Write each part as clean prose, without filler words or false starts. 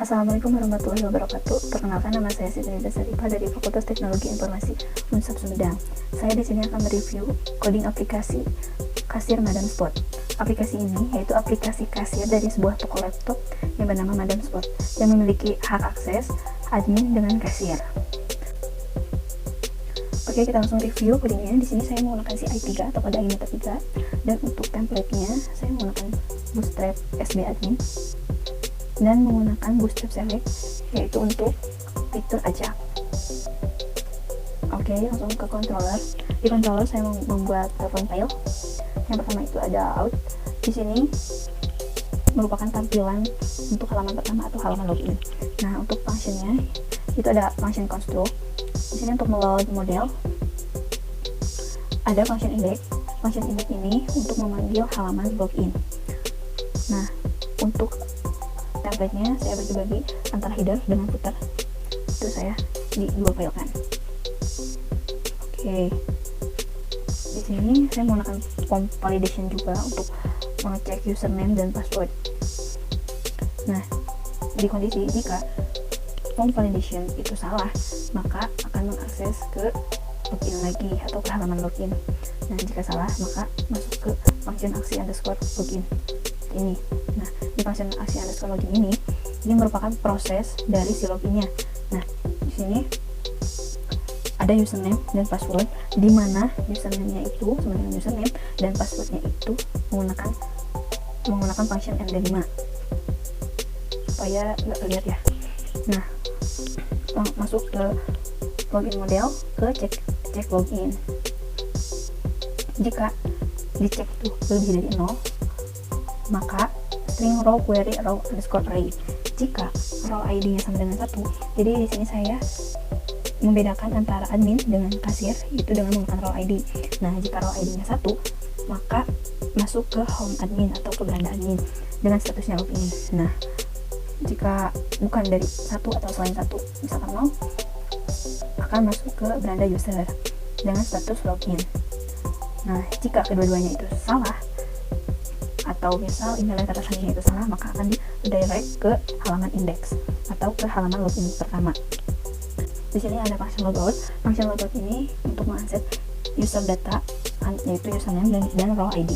Assalamualaikum warahmatullahi wabarakatuh. Perkenalkan, nama saya Siti Dasaripa dari Fakultas Teknologi Informasi Unsur Sumedang. Saya di sini akan mereview coding aplikasi kasir Madam Spot. Aplikasi ini yaitu aplikasi kasir dari sebuah toko laptop yang bernama Madam Spot yang memiliki hak akses admin dengan kasir. Oke, kita langsung review codingnya. Di sini saya menggunakan CI3 atau kode Animator 3, dan untuk template-nya saya menggunakan Bootstrap SB Admin dan menggunakan Bootstrap Select, yaitu untuk fitur ajak. Oke, langsung ke controller. Di controller saya membuat telepon file. Yang pertama itu ada out. Di sini merupakan tampilan untuk halaman pertama atau halaman login. Nah, untuk functionnya itu ada function construct. Di sini untuk meload model ada function index. Function index ini untuk memanggil halaman login. Nah, untuk template-nya saya bagi-bagi antara header dengan footer. Itu saya di dua file kan. Oke. Di sini saya menggunakan form validation juga untuk mengecek username dan password. Nah, di kondisi jika form validation itu salah, maka akan mengakses ke login lagi atau ke halaman login. Nah, jika salah, maka masuk ke function aksi underscore login ini. Nah, di function aksi underscore login ini merupakan proses dari si loginnya. Nah, di sini ada username dan password, di mana username-nya itu sama dengan username dan passwordnya itu menggunakan function MD5 supaya nggak terlihat ya. Nah, masuk ke login model, ke cek login. Jika dicek itu lebih dari 0, maka string row query row underscore array. Jika row ID nya sama dengan 1, jadi di sini saya membedakan antara admin dengan kasir itu dengan menggunakan row ID. Nah, jika row ID nya 1, maka masuk ke home admin atau ke beranda admin dengan statusnya login. Nah, jika bukan dari 1 atau selain 1, misalkan 0, akan masuk ke beranda user dengan status login. Nah, jika kedua-duanya itu salah, atau misal email yang tersanjung itu salah, maka akan di-direct ke halaman index atau ke halaman login pertama. Di sini ada function logout. Function logout ini untuk mengakses user data, yaitu username dan row ID.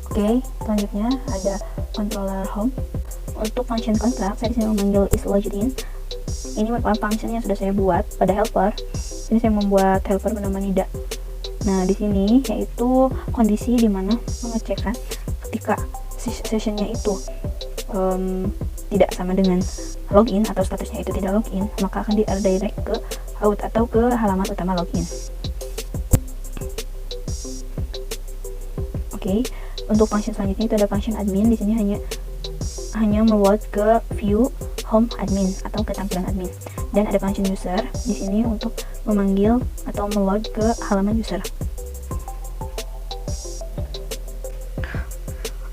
Oke, selanjutnya ada controller home. Untuk function contract, saya disini memanggil isLoggedIn. Ini merupakan function yang sudah saya buat pada helper. Ini saya membuat helper bernama Nida. Nah, di sini yaitu kondisi dimana mengecekkan ketika sessionnya itu tidak sama dengan login atau statusnya itu tidak login, maka akan di-redirect ke out atau ke halaman utama login. Oke, untuk function selanjutnya itu ada function admin. Di sini hanya meload ke view home admin atau ke tampilan admin, dan ada function user di sini untuk memanggil atau meload ke halaman user.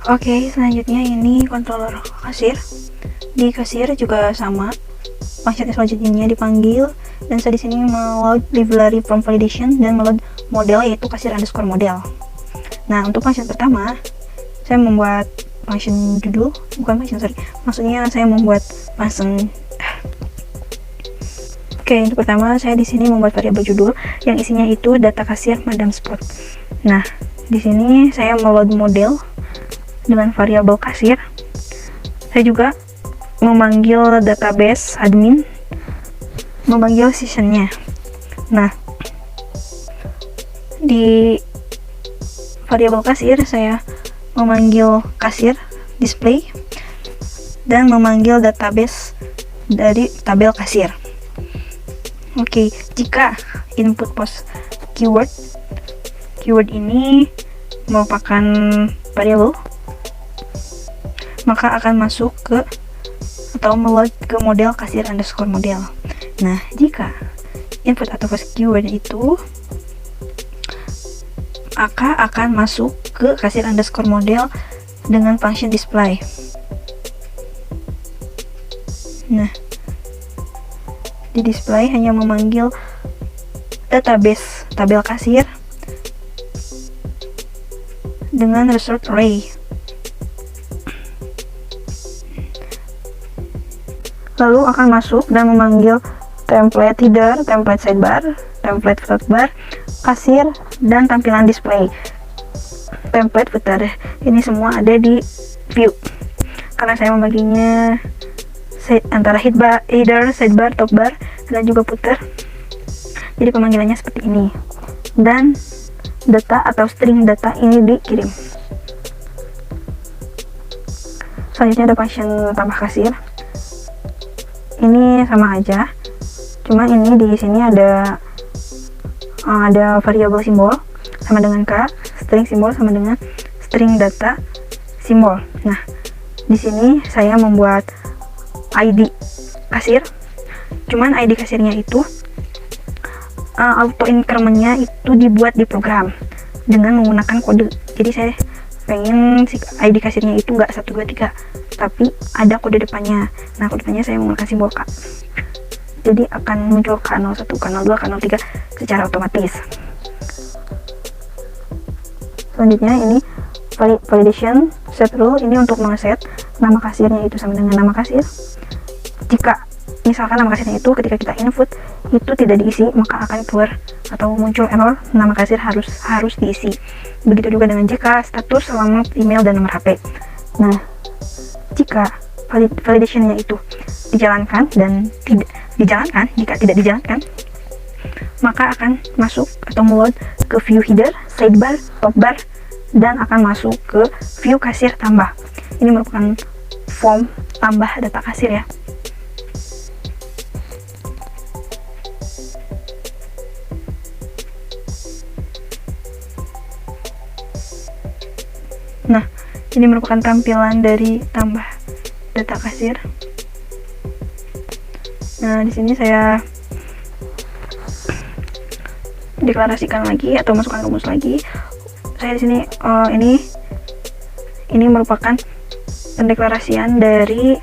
Oke, selanjutnya ini controller kasir. Di kasir juga sama, function isLoggedIn-nya dipanggil, dan saya di sini meload library from validation dan meload model, yaitu kasir underscore model. Nah, untuk function pertama saya membuat function judul, maksudnya saya membuat function. Oke, untuk pertama saya di sini membuat variabel judul yang isinya itu data kasir Madam Spot. Nah, di sini saya meload model dengan variabel kasir. Saya juga memanggil database admin, memanggil sessionnya. Nah, di variabel kasir saya memanggil kasir display dan memanggil database dari tabel kasir. Oke, jika input post keyword ini merupakan variabel, maka akan masuk ke atau meload ke model kasir underscore model. Nah, jika input atau post keyword itu, maka akan masuk ke kasir underscore model dengan function display. Nah, di display hanya memanggil database tabel kasir dengan result array. lalu akan masuk dan memanggil template header, template sidebar, template footer, kasir, dan tampilan display. Template footer ini semua ada di view. Karena saya membaginya antara header, sidebar, topbar, dan juga footer, jadi pemanggilannya seperti ini. Dan data atau string data ini dikirim. Selanjutnya ada function tambah kasir. Ini sama aja, cuma ini di sini ada variabel simbol sama dengan k, string simbol sama dengan string data simbol. Nah, di sini saya membuat ID kasir, cuman ID kasirnya itu auto incrementnya itu dibuat di program dengan menggunakan kode. Jadi saya pengen si ID kasirnya itu nggak 1, 2, 3, tapi ada kode depannya. Nah, kode depannya saya menggunakan simbol K. Jadi akan muncul K01, K02, K03 secara otomatis. Selanjutnya ini validation set rule, ini untuk mengeset nama kasirnya itu sama dengan nama kasir. Jika misalkan nama kasirnya itu ketika kita input itu tidak diisi, maka akan keluar atau muncul error nama kasir harus diisi. Begitu juga dengan jika status, alamat email, dan nomor HP. Nah, jika validationnya itu dijalankan dan tidak dijalankan, jika tidak dijalankan, maka akan masuk atau meload ke view header, sidebar, topbar, dan akan masuk ke view kasir tambah. Ini merupakan form tambah data kasir ya. Nah, ini merupakan tampilan dari tambah data kasir. Nah, di sini saya deklarasikan lagi atau masukkan rumus lagi. Saya di sini ini merupakan pendeklarasian dari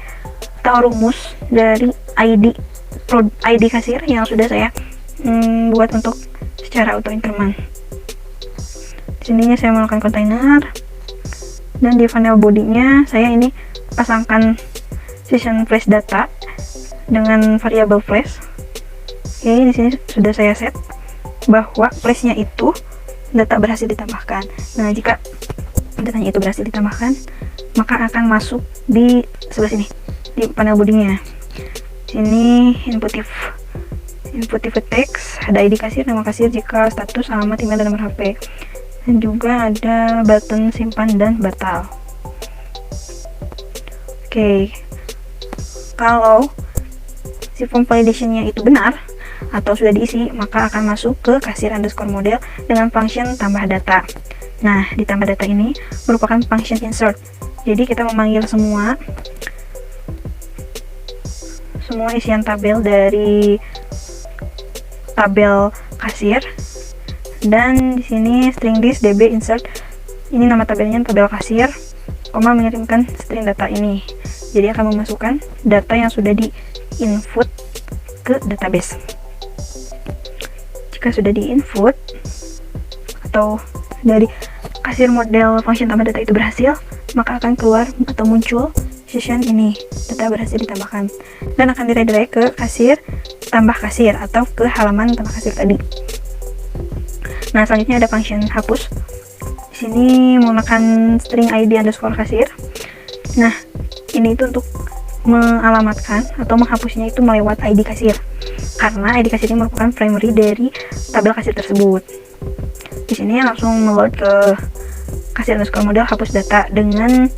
atau rumus dari ID kasir yang sudah saya buat untuk secara auto increment. Di sininya saya melakukan kontainer. Dan di panel bodinya saya ini pasangkan session flash data dengan variabel flash. Oke, di sini sudah saya set bahwa flashnya itu data berhasil ditambahkan. Nah, jika datanya itu berhasil ditambahkan, maka akan masuk di sebelah sini di panel bodinya. Sini input text, ada ID kasir, nama kasir, jika status, alamat, email, dan nomor HP. Dan juga ada button simpan dan batal. Oke, kalau si form validationnya itu benar atau sudah diisi, maka akan masuk ke kasir underscore model dengan function tambah data. Nah, di tambah data ini merupakan function insert. Jadi kita memanggil semua isian tabel dari tabel kasir. Dan di sini string this db insert, ini nama tabelnya tabel kasir, mengirimkan string data ini. Jadi akan memasukkan data yang sudah di input ke database. Jika sudah di input atau dari kasir model function tambah data itu berhasil, maka akan keluar atau muncul session ini, data berhasil ditambahkan, dan akan diredirect ke kasir tambah kasir atau ke halaman tambah kasir tadi. Nah, selanjutnya ada function hapus. Di sini menggunakan string ID underscore kasir. Nah, ini itu untuk mengalamatkan atau menghapusnya itu melewat ID kasir, karena ID kasir ini merupakan primary dari tabel kasir tersebut. Di sini langsung meload ke kasir underscore model hapus data dengan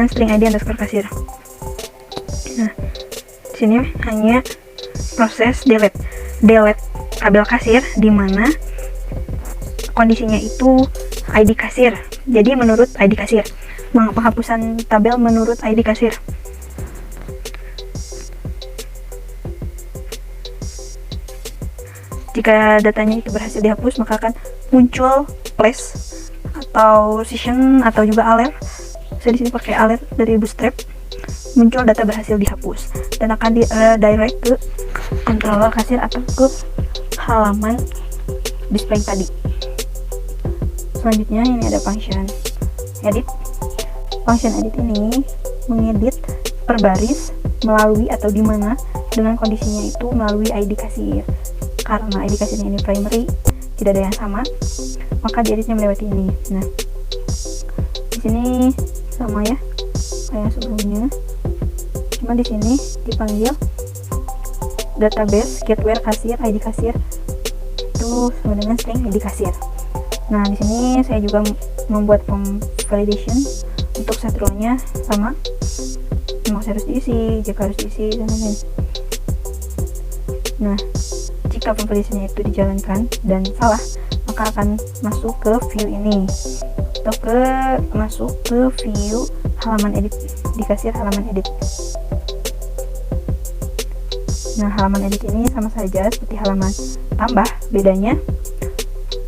string ID underscore kasir. Nah, di sini hanya proses delete tabel kasir, di mana kondisinya itu ID kasir. Jadi menurut ID kasir, penghapusan tabel menurut ID kasir. Jika datanya itu berhasil dihapus, maka akan muncul flash atau session atau juga alert. Saya di sini pakai alert dari Bootstrap. Muncul data berhasil dihapus dan akan direct ke controller kasir atau ke halaman display tadi. Selanjutnya ini ada function edit. Function edit ini mengedit per baris melalui atau di mana dengan kondisinya itu melalui ID kasir. Karena ID kasirnya ini primary, tidak ada yang sama, maka dieditnya melewati ini. Nah, di sini sama ya kayak sebelumnya, cuma di sini dipanggil database get where kasir ID kasir itu sama dengan string ID kasir. Nah, di sini saya juga membuat form validation untuk set row-nya sama, nomor harus diisi, jika harus diisi, dan lain-lain. Nah, jika form validation-nya itu dijalankan dan salah, maka akan masuk ke view ini atau masuk ke view halaman edit, di kasir halaman edit. Nah, halaman edit ini sama saja seperti halaman tambah, bedanya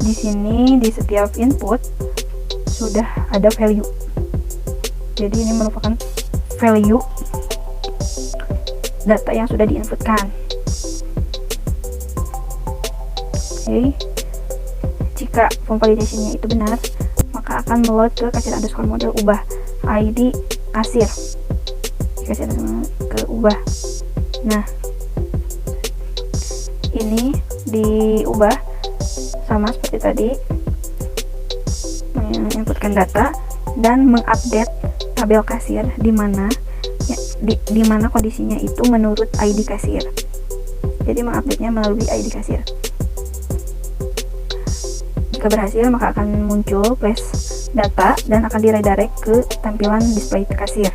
di sini di setiap input sudah ada value. Jadi ini merupakan value data yang sudah diinputkan. Oke. Jika form validation-nya itu benar, maka akan meload ke kasir_model ubah ID kasir. Kasir ke ubah. Nah, ini diubah sama seperti tadi, menginputkan data dan mengupdate tabel kasir di mana ya, di mana kondisinya itu menurut ID kasir. Jadi mengupdate-nya melalui ID kasir. Jika berhasil, maka akan muncul flash data dan akan diredirect ke tampilan display kasir.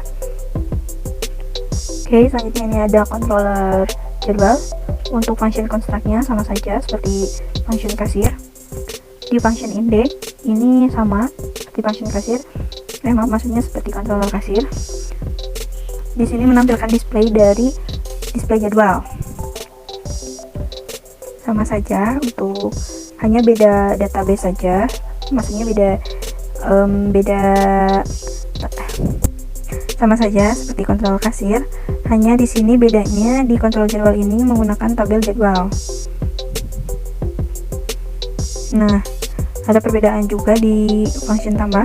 Oke, selanjutnya ini ada controller jadwal. Untuk function construct-nya sama saja seperti function kasir. Di function index ini sama seperti function kasir. Maksudnya seperti controller kasir. Di sini menampilkan display dari display jadwal. Sama saja, untuk hanya beda database saja. Maksudnya beda sama saja seperti kontrol kasir, hanya di sini bedanya di kontrol jadwal ini menggunakan tabel jadwal. Nah, ada perbedaan juga di function tambah.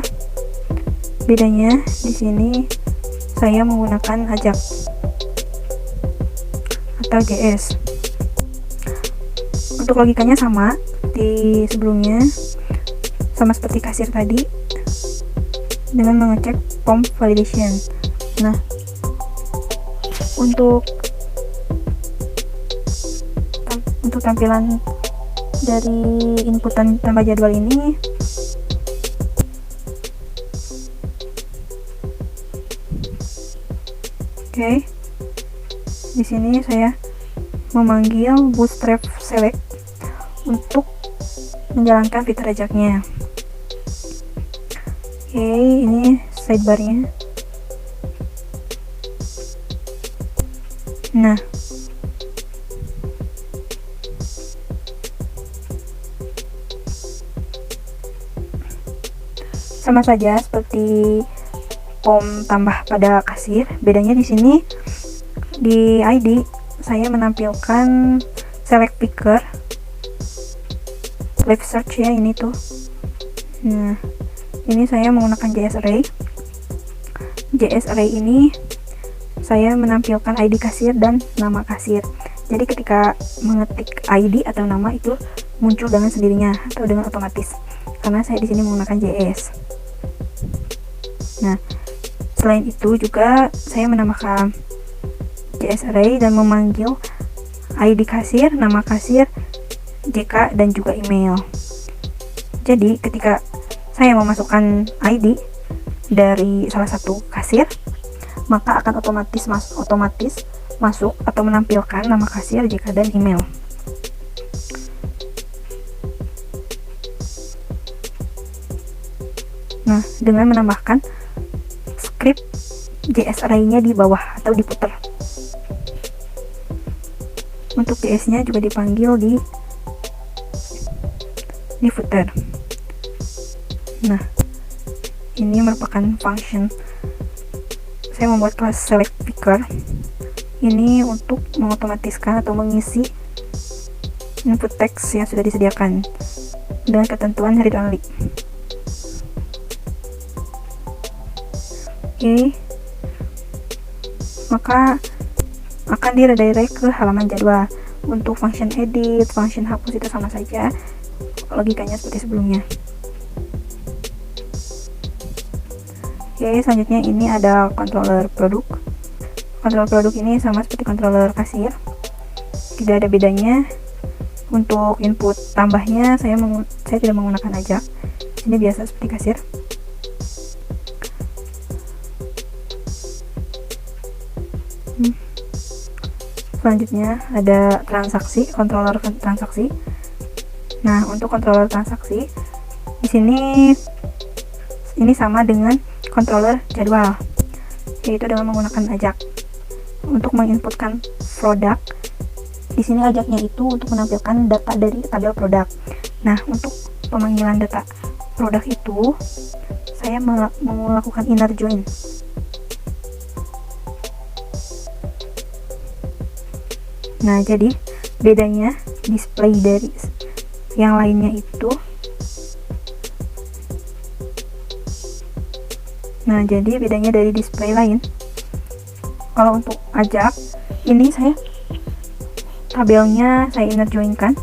Bedanya di sini saya menggunakan ajak atau JS. Untuk logikanya sama di sebelumnya, sama seperti kasir tadi dengan mengecek form validation. Nah, untuk tampilan dari inputan tambah jadwal ini oke. Di sini saya memanggil bootstrap select untuk menjalankan fitur ajaknya. Oke, ini sidebar-nya. Nah, sama saja seperti form tambah pada kasir. Bedanya di sini di ID saya menampilkan select picker, live search ya, ini tuh. Nah, ini saya menggunakan JS array. JS array ini saya menampilkan ID kasir dan nama kasir. Jadi ketika mengetik ID atau nama itu muncul dengan sendirinya atau dengan otomatis, karena saya di sini menggunakan JS. Nah, selain itu juga saya menambahkan JS array dan memanggil ID kasir, nama kasir, JK, dan juga email. Jadi ketika saya memasukkan ID dari salah satu kasir, maka akan otomatis masuk atau menampilkan nama kasir, JK, dan email. Nah, dengan menambahkan script JS array-nya di bawah atau diputar. Untuk JS-nya juga dipanggil di footer. Nah, ini merupakan function. Saya membuat kelas select picker ini untuk mengotomatiskan atau mengisi input teks yang sudah disediakan dengan ketentuan read only. Oke. maka akan diredirect ke halaman jadwal. Untuk function edit, function hapus itu sama saja, logikanya seperti sebelumnya. Oke, selanjutnya ini ada controller produk. Controller produk ini sama seperti controller kasir, tidak ada bedanya. Untuk input tambahnya saya tidak menggunakan ajak, ini biasa seperti kasir. Selanjutnya ada transaksi, controller transaksi. Nah, untuk controller transaksi di sini ini sama dengan controller jadwal, yaitu dengan menggunakan ajak. Untuk menginputkan produk, di sini ajaknya itu untuk menampilkan data dari tabel produk. Nah, untuk pemanggilan data produk itu saya melakukan inner join. Nah, jadi bedanya display dari yang lainnya itu. Nah, jadi bedanya dari display lain. Kalau untuk ajak, ini saya tabelnya saya inner join-kan.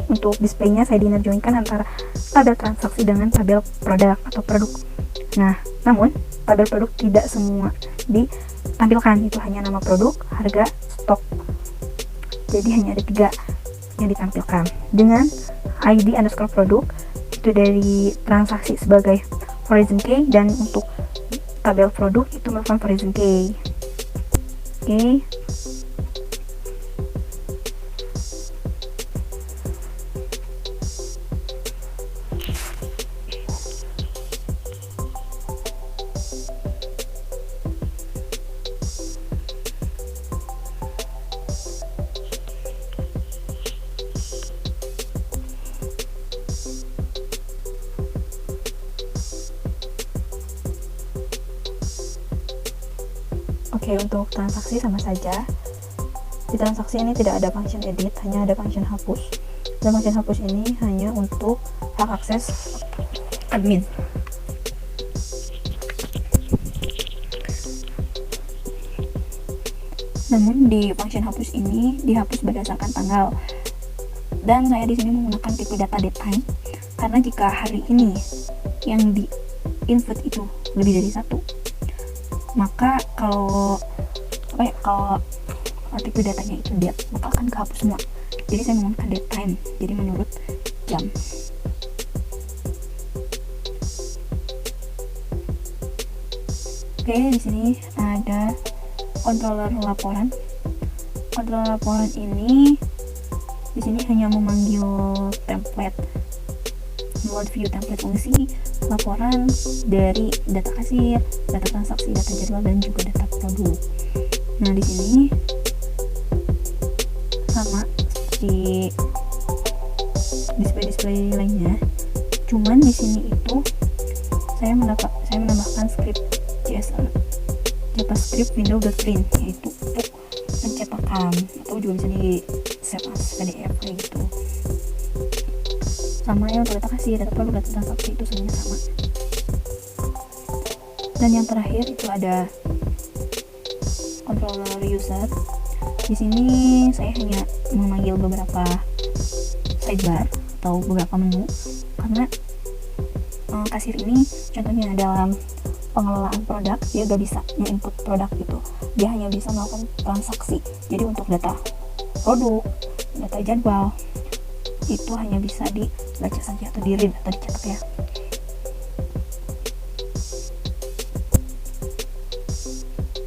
Untuk displaynya saya inner join-kan antara tabel transaksi dengan tabel produk atau produk. Nah, namun tabel produk tidak semua ditampilkan, itu hanya nama produk, harga, stok. Jadi hanya ada 3 yang ditampilkan dengan ID underscore produk, itu dari transaksi sebagai horizon key, dan untuk tabel produk itu merupakan horizon key. Oke. Oke, untuk transaksi sama saja. Di transaksi ini tidak ada function edit, hanya ada function hapus. Dan function hapus ini hanya untuk hak akses admin. Namun di function hapus ini dihapus berdasarkan tanggal. Dan saya di sini menggunakan tipe data datetime karena jika hari ini yang di input itu lebih dari 1, maka kalau tipe datanya itu date, maka akan kehapus semua. Jadi saya menggunakan datetime, jadi menurut jam. Oke, di sini ada controller laporan. Controller laporan ini di sini hanya memanggil template load view template fungsi laporan dari data kasir, data transaksi, data jadwal, dan juga data produk. Nah, di sini sama seperti display lainnya, cuman di sini itu saya menambahkan script JSR JavaScript window.print, yaitu untuk pencetakan, atau juga bisa di save as PDF kayak gitu. Sama yang untuk data kasir, data produk, data transaksi itu semuanya sama. Dan yang terakhir itu ada controller user. Di sini saya hanya memanggil beberapa sidebar atau beberapa menu, karena kasir ini contohnya dalam pengelolaan produk dia gak bisa input produk gitu, dia hanya bisa melakukan transaksi. Jadi untuk data produk, data jadwal itu hanya bisa dibaca saja atau di read atau dicetak ya.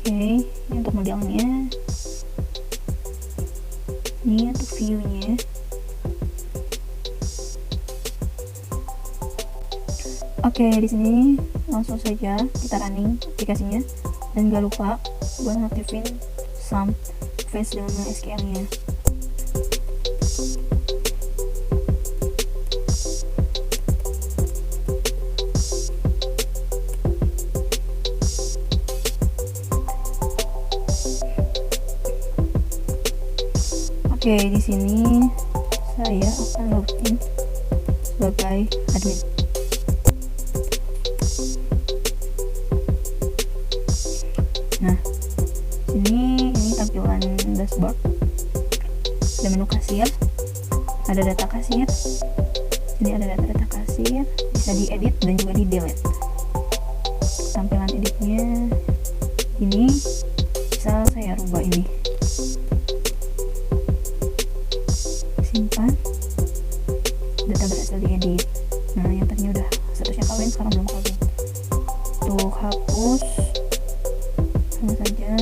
Oke, ini untuk modelnya, ini untuk view-nya. Oke, di sini langsung saja kita running aplikasinya, dan gak lupa buat aktifin some face dengan SQL-nya. Oke, di sini saya akan login sebagai admin. Nah, dashboard, ada menu kasir, ada data kasir. Ini ada data kasir, bisa diedit dan juga di delete. Tampilan editnya ini bisa saya rubah ini, simpan, data berhasil diedit. Nah, yang tadinya udah statusnya kawin, sekarang belum kawin. Tuh, hapus, sama saja.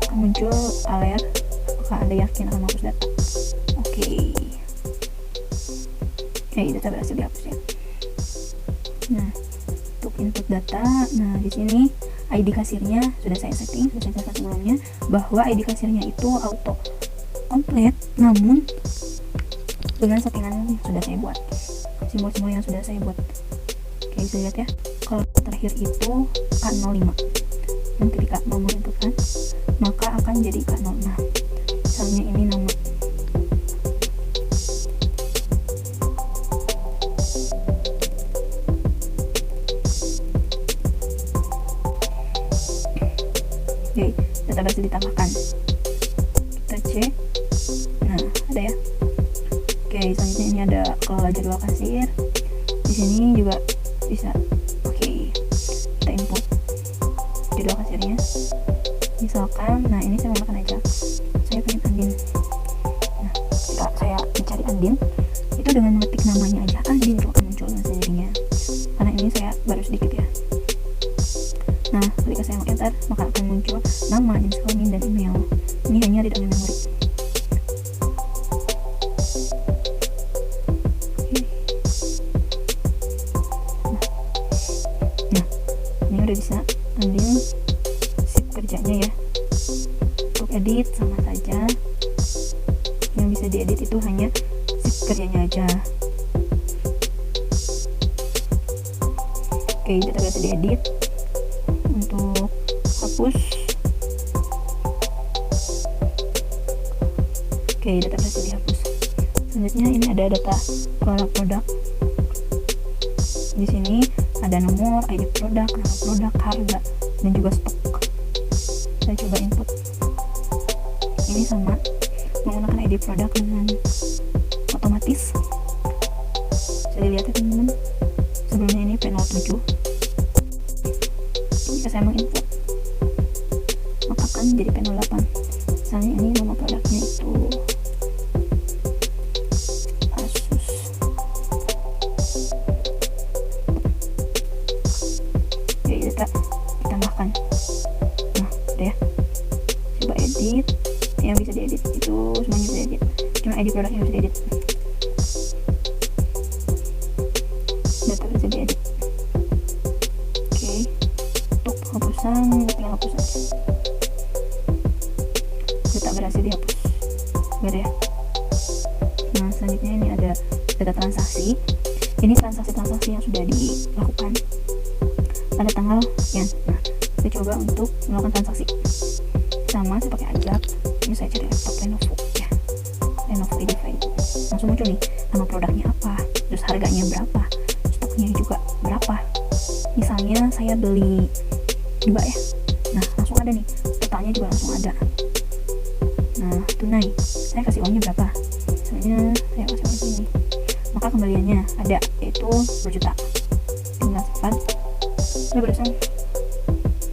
Akan muncul alert apakah Anda yakin akan menghapus data. Oke. Data berhasil dihapus ya. Nah, untuk input data, nah di sini ID kasirnya sudah saya setting, sudah saya jelaskan sebelumnya bahwa ID kasirnya itu auto komplit, namun dengan settingan yang sudah saya buat, simbol-simbol yang sudah saya buat. Oke, bisa lihat ya, kalau terakhir itu K05, dan ketika mau menginputkan maka akan jadi K06. Misalnya ini nama, oke, data berhasil ditambahkan. Kita cek, nah ada ya. Oke, selanjutnya ini ada kelola jadwal kasir. Di sini juga bisa. Oke, kita input jadwal kasirnya. Misalkan, nah ini saya menggunakan aja. Saya pengen Andin. Nah, ketika saya mencari Andin, itu dengan mengetik namanya aja Andin tuh akan muncul dengan sendirinya. Karena ini saya baru sedikit ya. Nah, ketika saya enter, maka akan muncul nama, jenis kelamin, dan email. Ini hanya read only memory. Nah, ini udah bisa Andin sip kerjanya ya. Untuk edit sama saja. Yang bisa diedit itu hanya sip kerjanya aja. Oke, data bisa diedit. Untuk hapus, oke, data berhasil dihapus. Selanjutnya ini ada data produk. Di sini ada nomor, ID produk, nama produk, harga, dan juga stok. Saya coba input. Ini sama menggunakan ID produk dengan otomatis. Bisa dilihat ya teman-teman. Sebelumnya ini P07. Jika saya menginput, maka akan jadi P08. Misalnya ini nama produknya itu Asus. Jadi data ditambahkan. Nah, udah ya. Coba edit. Yang bisa diedit itu semuanya bisa diedit. Cuma ID produknya bisa diedit. Data bisa diedit. Oke. Untuk penghapusan, tinggal hapus aja. Data berhasil dihapus. Gak ya. Nah, selanjutnya ini ada data transaksi. Ini transaksi-transaksi yang sudah dilakukan pada tanggal sekian. Nah, saya coba untuk melakukan transaksi. Sama, saya pakai ajak. Ini saya cari laptop Lenovo ya. Lenovo ID5. Langsung muncul nih, nama produknya apa, terus harganya berapa, stoknya juga berapa. Misalnya saya beli 2 ya. Nah, langsung ada nih, totalnya juga langsung ada. Nah, tunai, saya kasih uangnya berapa. Misalnya saya kasih uang segini, maka kembaliannya ada, yaitu 10 juta. Tinggal cepat, saya berusaha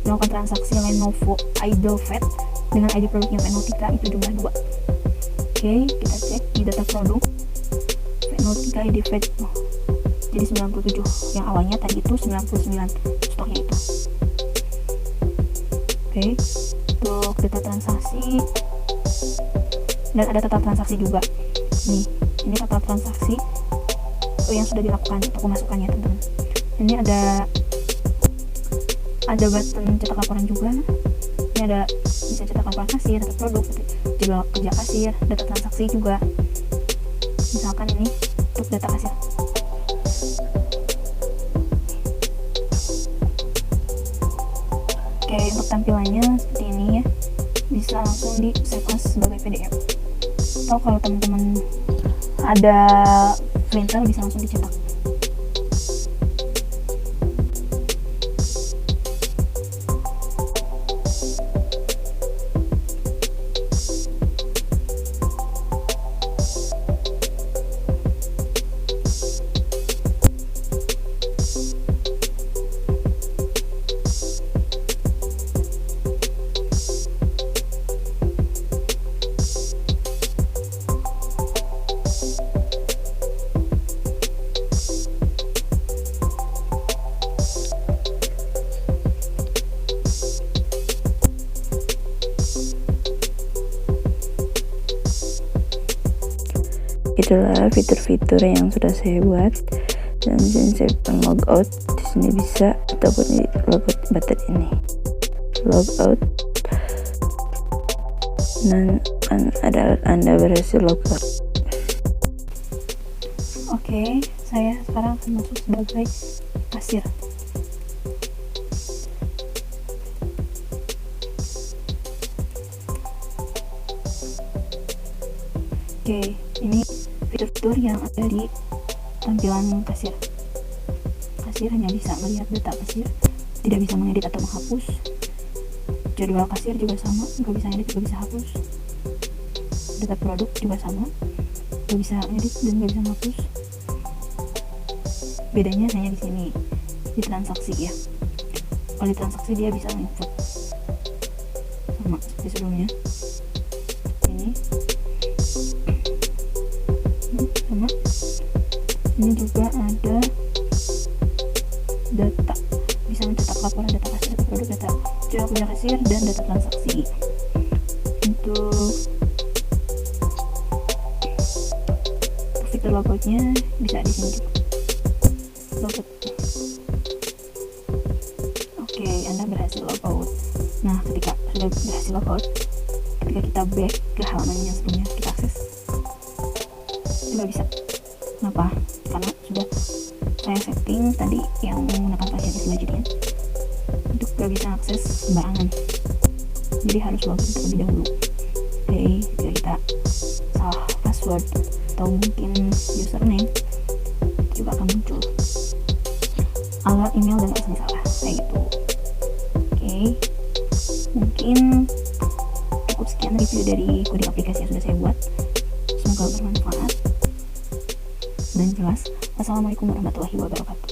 melakukan transaksi Lenovo IdealFed dengan ID produknya P03 itu jumlah 2. Oke, kita cek di data produk P03 IdealFed. Oh, jadi 97. Yang awalnya tadi itu 99 stoknya itu. Oke, untuk data transaksi, dan ada total transaksi juga. Nih, ini total transaksi yang sudah dilakukan untuk pemasukannya teman-teman. Ini ada button cetak laporan juga. Ini ada bisa cetak laporan kasir, data produk, juga kerja kasir, data transaksi juga. Misalkan ini untuk data kasir. Oke, untuk tampilannya seperti ini ya. Bisa langsung di save as sebagai PDF. Atau kalau teman-teman ada printer bisa langsung dicetak. adalah fitur-fitur yang sudah saya buat. Dan di sini saya akan logout, di sini bisa, ataupun di logout button ini logout, dan Anda berhasil logout. Oke, saya sekarang akan masuk sebagai kasir. Oke, ini fitur-fitur yang ada di tampilan kasir. Kasir hanya bisa melihat data kasir, tidak bisa mengedit atau menghapus. Jadwal kasir juga sama, nggak bisa edit, nggak bisa hapus. Data produk juga sama, nggak bisa edit dan nggak bisa menghapus. Bedanya hanya di sini, di transaksi ya. Kalau di transaksi dia bisa input sama seperti sebelumnya. Ini sama. Ini juga ada data, bisa mencetak laporan data kasir, data produk, data jual punya kasir, dan data transaksi. Untuk fitur logoutnya bisa di sini juga. Logout. Oke, Anda berhasil logout. Nah, ketika sudah berhasil logout, ketika kita back ke halaman yang sebelumnya kita akses, nggak bisa. Kenapa? Karena sudah saya setting tadi yang menggunakan pasien selanjutnya untuk gak bisa akses sembarangan, jadi harus login terlebih dahulu. Oke, jika kita salah password atau mungkin username, juga akan muncul alat email dan pesan salah kayak gitu. Oke, mungkin cukup sekian review dari coding aplikasi yang sudah saya buat. Semoga bermanfaat dan jelas. Wassalamualaikum warahmatullahi wabarakatuh.